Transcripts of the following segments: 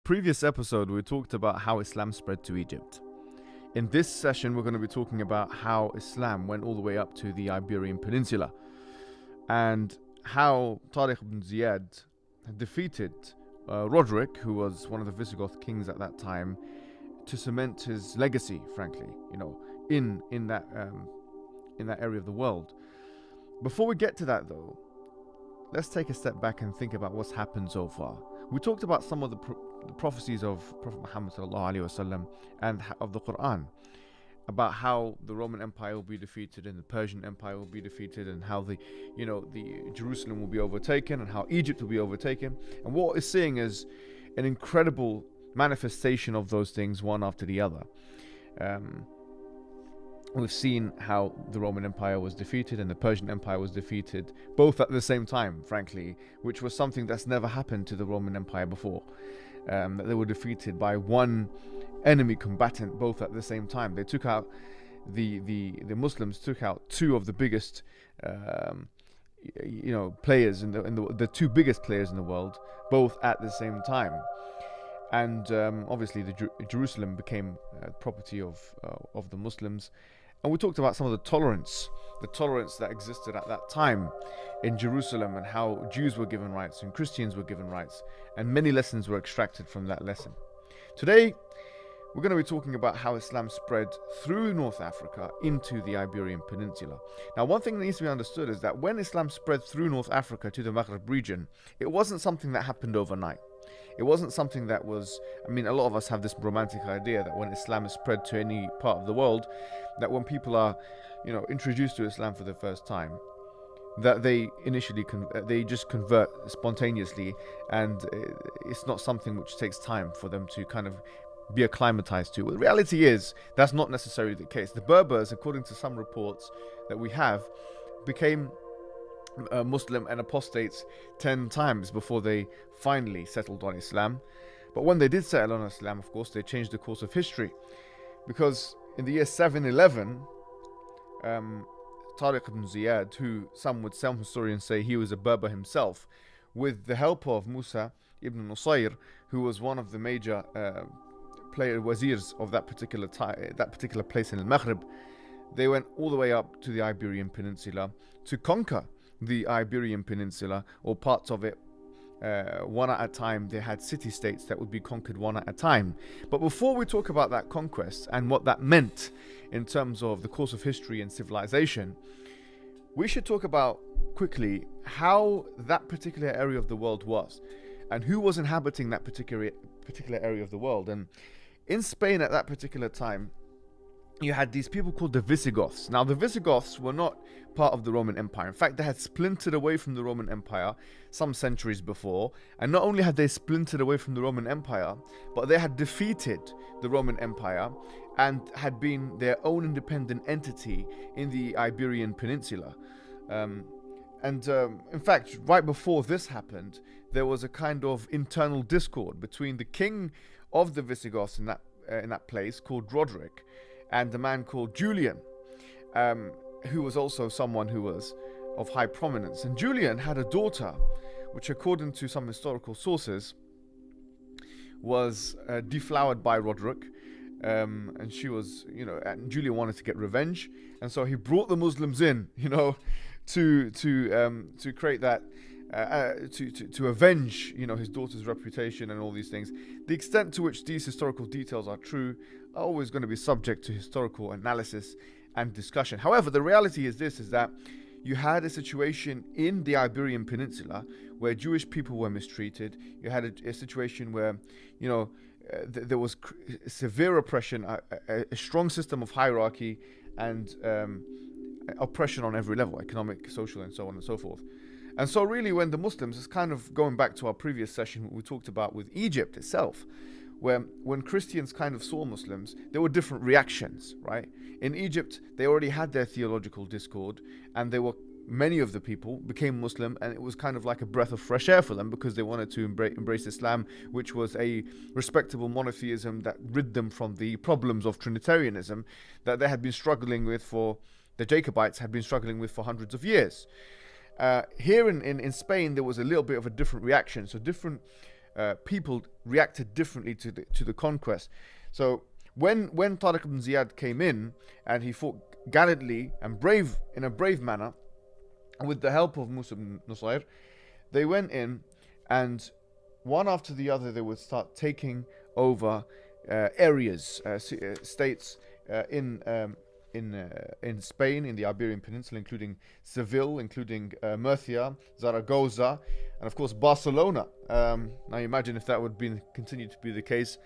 previous episode, we talked about how Islam spread to Egypt. In this session, we're going to be talking about how Islam went all the way up to the Iberian Peninsula and how Tariq ibn Ziyad defeated Roderick, who was one of the Visigoth kings at that time, to cement his legacy, frankly, in that area of the world. Before we get to that, though, let's take a step back and think about what's happened so far. We talked about some of the prophecies of Prophet Muhammad ﷺ and of the Quran, about how the Roman Empire will be defeated and the Persian Empire will be defeated, and how the Jerusalem will be overtaken and how Egypt will be overtaken. And what we're seeing is an incredible manifestation of those things, one after the other. We've seen how the Roman Empire was defeated and the Persian Empire was defeated, both at the same time, frankly, which was something that's never happened to the Roman Empire before. That they were defeated by one enemy combatant both at the same time. They took out the Muslims took out two of the biggest players in the two biggest players in the world, both at the same time. And obviously Jerusalem became property of the Muslims. And we talked about some of the tolerance that existed at that time in Jerusalem, and how Jews were given rights and Christians were given rights, and many lessons were extracted from that lesson. Today, we're going to be talking about how Islam spread through North Africa into the Iberian Peninsula. Now, one thing that needs to be understood is that when Islam spread through North Africa to the Maghreb region, it wasn't something that happened overnight. It wasn't something that was, a lot of us have this romantic idea that when Islam is spread to any part of the world, that when people are, introduced to Islam for the first time, that they initially they just convert spontaneously, and it's not something which takes time for them to kind of be acclimatized to. Well, the reality is that's not necessarily the case. The Berbers, according to some reports that we have, became Muslim and apostates 10 times before they finally settled on Islam. But when they did settle on Islam, of course, they changed the course of history, because in the year 711, Tariq ibn Ziyad, who some historians say he was a Berber himself, with the help of Musa ibn Nusayr, who was one of the major wazirs of that particular place in Al-Maghrib, they went all the way up to the Iberian Peninsula to conquer the Iberian Peninsula, or parts of it, one at a time. They had city-states that would be conquered one at a time. But before we talk about that conquest and what that meant in terms of the course of history and civilization, we should talk about quickly how that particular area of the world was and who was inhabiting that particular area of the world. And in Spain at that particular time, you had these people called the Visigoths. Now, the Visigoths were not part of the Roman Empire. In fact, they had splintered away from the Roman Empire some centuries before. And not only had they splintered away from the Roman Empire, but they had defeated the Roman Empire and had been their own independent entity in the Iberian Peninsula. In fact, right before this happened, there was a kind of internal discord between the king of the Visigoths in that place, called Roderick, and the man called Julian, who was also someone who was of high prominence. And Julian had a daughter, which according to some historical sources was deflowered by Roderick, and she was, and Julian wanted to get revenge, and so he brought the Muslims in, to create that, to avenge, his daughter's reputation and all these things. The extent to which these historical details are true are always going to be subject to historical analysis and discussion. However, the reality is that you had a situation in the Iberian Peninsula where Jewish people were mistreated. You had a situation where, there was severe oppression, a strong system of hierarchy, and oppression on every level, economic, social, and so on and so forth. And so really, when the Muslims, it's kind of going back to our previous session, what we talked about with Egypt itself, where when Christians kind of saw Muslims, there were different reactions, right? In Egypt, they already had their theological discord, and many of the people became Muslim, and it was kind of like a breath of fresh air for them, because they wanted to embrace Islam, which was a respectable monotheism that rid them from the problems of Trinitarianism that they had been struggling with the Jacobites had been struggling with for hundreds of years. Here in Spain, there was a little bit of a different reaction. So different people reacted differently to the conquest. So when Tariq ibn Ziyad came in and he fought gallantly and in a brave manner, with the help of Musa ibn Nusayr, they went in, and one after the other they would start taking over areas, states in Spain, in the Iberian Peninsula, including Seville, including Murcia, Zaragoza, and of course Barcelona. Now imagine if that would continue to be the case,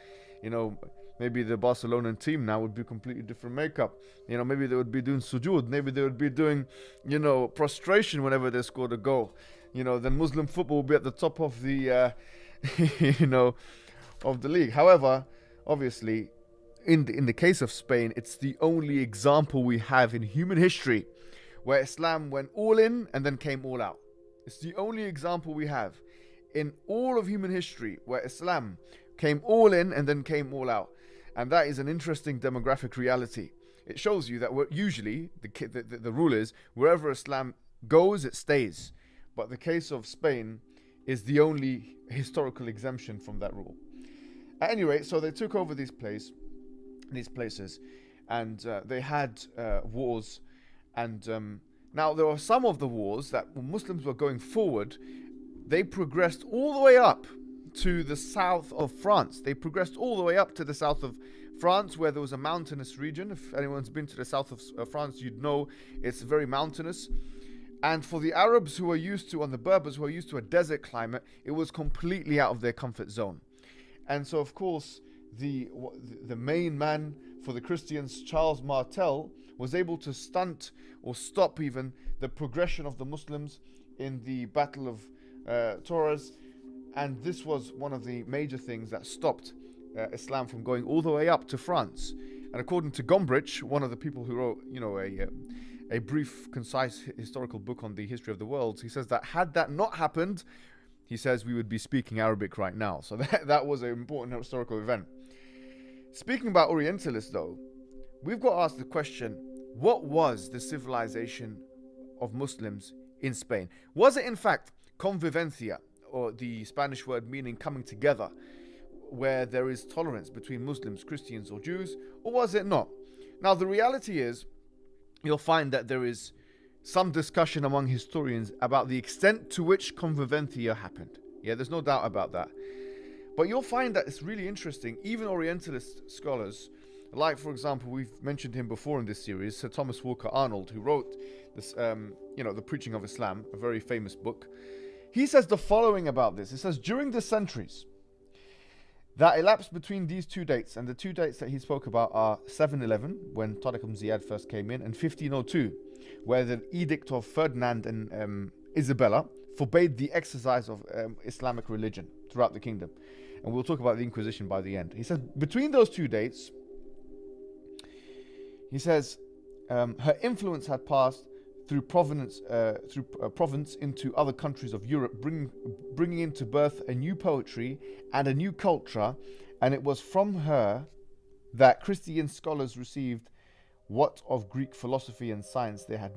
maybe the Barcelonan team now would be completely different makeup. Maybe they would be doing sujood, maybe they would be doing, prostration whenever they scored a goal. Then Muslim football will be at the top of the, of the league. However, obviously, in the case of Spain, it's the only example we have in human history where Islam went all in and then came all out. It's the only example we have in all of human history where Islam came all in and then came all out. And that is an interesting demographic reality. It shows you that usually the rule is wherever Islam goes, it stays. But the case of Spain is the only historical exemption from that rule. At any rate, so they took over these places, and they had wars. And now there were some of the wars that when Muslims were going forward, they progressed all the way up to the south of France. They progressed all the way up to the south of France, where there was a mountainous region. If anyone's been to the south of France, you'd know it's very mountainous. And for the Arabs who are used to, and the Berbers who are used to a desert climate, it was completely out of their comfort zone. And so, of course, the main man for the Christians, Charles Martel, was able to stunt or stop even the progression of the Muslims in the Battle of Torres. And this was one of the major things that stopped Islam from going all the way up to France. And according to Gombrich, one of the people who wrote, a brief, concise historical book on the history of the world, he says that had that not happened, he says we would be speaking Arabic right now. So that was an important historical event. Speaking about Orientalists, though, we've got to ask the question, what was the civilization of Muslims in Spain? Was it in fact convivencia, or the Spanish word meaning coming together, where there is tolerance between Muslims, Christians, or Jews, or was it not? Now, the reality is, you'll find that there is some discussion among historians about the extent to which convivencia happened. Yeah, there's no doubt about that. But you'll find that it's really interesting. Even Orientalist scholars, like, for example, we've mentioned him before in this series, Sir Thomas Walker Arnold, who wrote this, The Preaching of Islam, a very famous book. He says the following about this. He says, during the centuries that elapsed between these two dates, and the two dates that he spoke about are 711, when Tariq ibn Ziyad first came in, and 1502, where the edict of Ferdinand and Isabella forbade the exercise of Islamic religion throughout the kingdom. And we'll talk about the Inquisition by the end. He says, between those two dates, he says, her influence had passed through province into other countries of Europe, bringing into birth a new poetry and a new culture, and it was from her that Christian scholars received what of Greek philosophy and science they had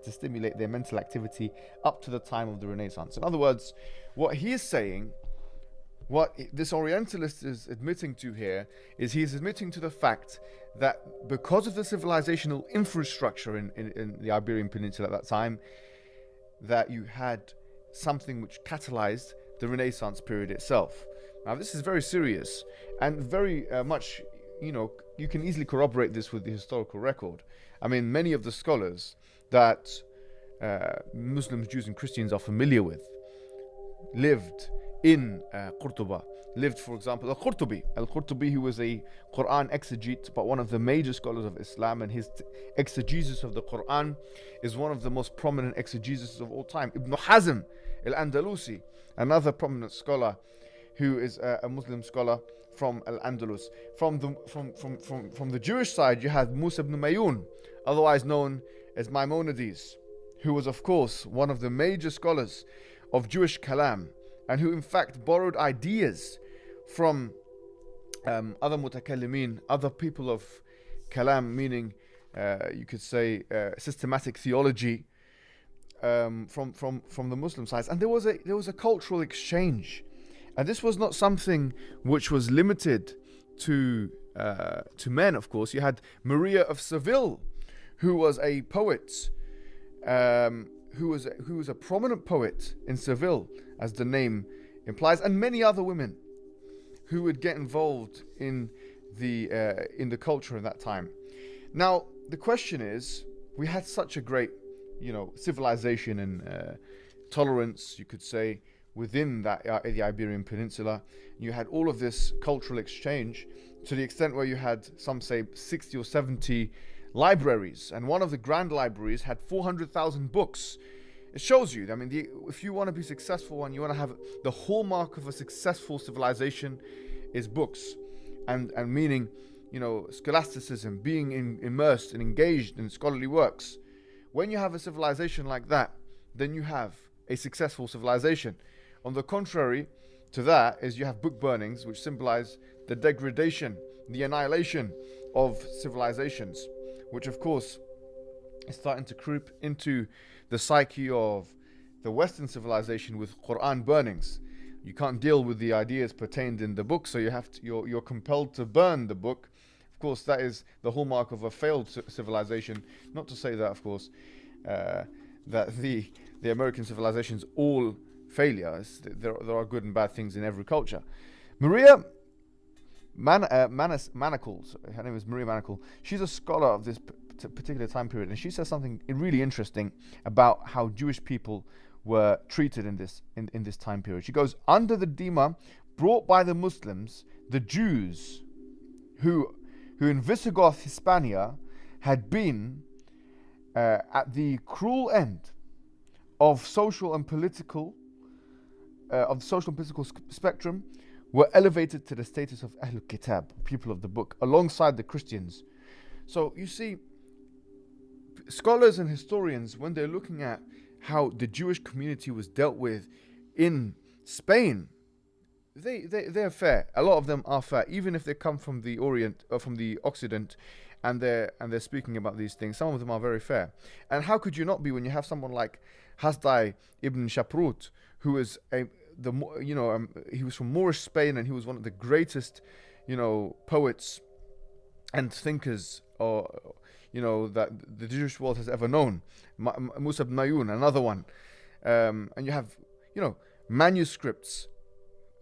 to stimulate their mental activity up to the time of the Renaissance. In other words, what he is saying, what this Orientalist is admitting to here, is he's admitting to the fact that because of the civilizational infrastructure in the Iberian Peninsula at that time, that you had something which catalyzed the Renaissance period itself. Now, this is very serious and very much, you can easily corroborate this with the historical record. I mean, many of the scholars that Muslims, Jews, and Christians are familiar with lived in Qurtuba. Lived, for example, Al-Qurtubi, who was a Quran exegete, but one of the major scholars of Islam, and his exegesis of the Quran is one of the most prominent exegesis of all time. Ibn Hazm al-Andalusi, another prominent scholar who is a Muslim scholar from Al-Andalus. From the Jewish side, you had Musa ibn Mayun, otherwise known as Maimonides, who was, of course, one of the major scholars of Jewish Kalam, and who in fact borrowed ideas from other mutakallimin, other people of Kalam, meaning you could say systematic theology from the Muslim side. And there was a cultural exchange, And this was not something which was limited to men, of course. You had Maria of Seville, who was a poet, who was a prominent poet in Seville, as the name implies, and many other women who would get involved in the culture in that time. Now, the question is, we had such a great, civilization and tolerance, you could say, within the Iberian Peninsula. You had all of this cultural exchange to the extent where you had, some say, 60 or 70 libraries, and one of the grand libraries had 400,000 books. It shows you, if you want to be successful and you want to have the hallmark of a successful civilization is books, and meaning, scholasticism, being immersed and engaged in scholarly works. When you have a civilization like that, then you have a successful civilization. On the contrary to that is you have book burnings, which symbolize the degradation, the annihilation of civilizations, which of course is starting to creep into the psyche of the Western civilization with Quran burnings. You can't deal with the ideas pertained in the book, so you're compelled to burn the book. Of course, that is the hallmark of a failed civilization. Not to say that, of course, that the American civilization is all failures. There are good and bad things in every culture. Maria Manacle, her name is Maria Manacle. She's a scholar of this particular time period, and she says something really interesting about how Jewish people were treated in this time period. She goes, under the Dima brought by the Muslims, the Jews who in Visigoth Hispania had been at the cruel end of social and political spectrum, were elevated to the status of Ahlul Kitab, people of the book, alongside the Christians. So you see, scholars and historians, when they're looking at how the Jewish community was dealt with in Spain, they're fair. A lot of them are fair, even if they come from the Orient or from the Occident, and they're speaking about these things. Some of them are very fair. And how could you not be when you have someone like Hasdai ibn Shaprut, who is he was from Moorish Spain, and he was one of the greatest, poets and thinkers, that the Jewish world has ever known. Musa ibn Mayun, another one. And you have, manuscripts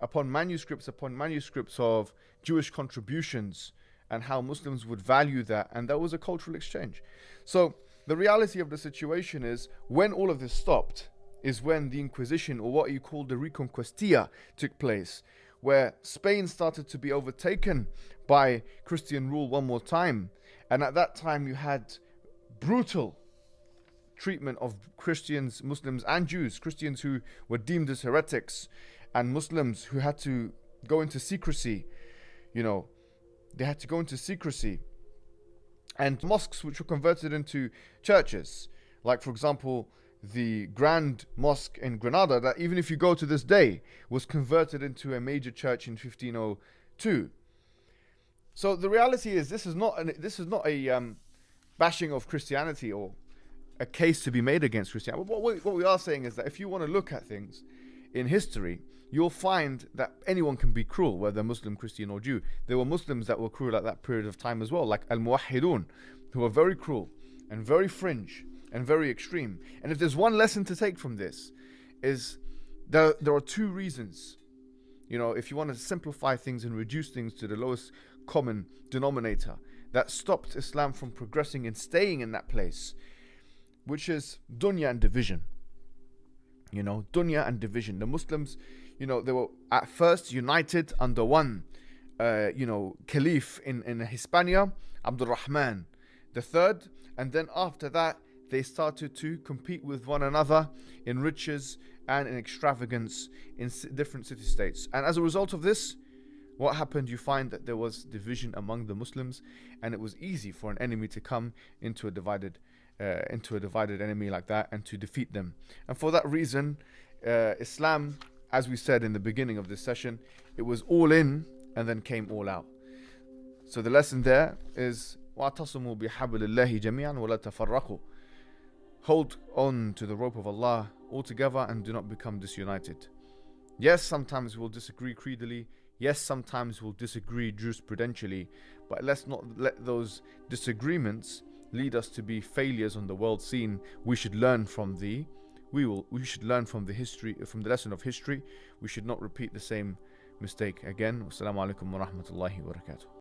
upon manuscripts of Jewish contributions, and how Muslims would value that, and that was a cultural exchange. So the reality of the situation is, when all of this stopped, is when the Inquisition, or what you call the Reconquista, took place, where Spain started to be overtaken by Christian rule one more time. And at that time you had brutal treatment of Christians, Muslims and Jews, Christians who were deemed as heretics, and Muslims who had to go into secrecy. They had to go into secrecy. And mosques which were converted into churches, like for example the Grand Mosque in Granada, that even if you go to this day, was converted into a major church in 1502. So the reality is, this is not a bashing of Christianity or a case to be made against Christianity. What we are saying is that if you want to look at things in history, you'll find that anyone can be cruel, whether Muslim, Christian or Jew. There were Muslims that were cruel at that period of time as well, like Al-Muwahhidun, who were very cruel and very fringe and very extreme. And if there's one lesson to take from this, is there are two reasons. If you want to simplify things and reduce things to the lowest common denominator, that stopped Islam from progressing and staying in that place, which is dunya and division. Dunya and division. The Muslims, they were at first united under one, caliph in Hispania, Abdul Rahman III, and then after that, they started to compete with one another in riches and in extravagance in different city-states. And as a result of this, what happened? You find that there was division among the Muslims, and it was easy for an enemy to come into a divided enemy like that and to defeat them. And for that reason, Islam, as we said in the beginning of this session, it was all in and then came all out. So the lesson there is وَاعْتَصِمُوا بِحَبْلِ اللَّهِ جَمِيعًا وَلَا تَفَرَّقُوا. Hold on to the rope of Allah altogether and do not become disunited. Yes, sometimes we'll disagree creedally. Yes, sometimes we'll disagree jurisprudentially. But let's not let those disagreements lead us to be failures on the world scene. We should learn from we should learn from the history, from the lesson of history. We should not repeat the same mistake again. Wassalamu alaikum wa rahmatullahi wa barakatuh.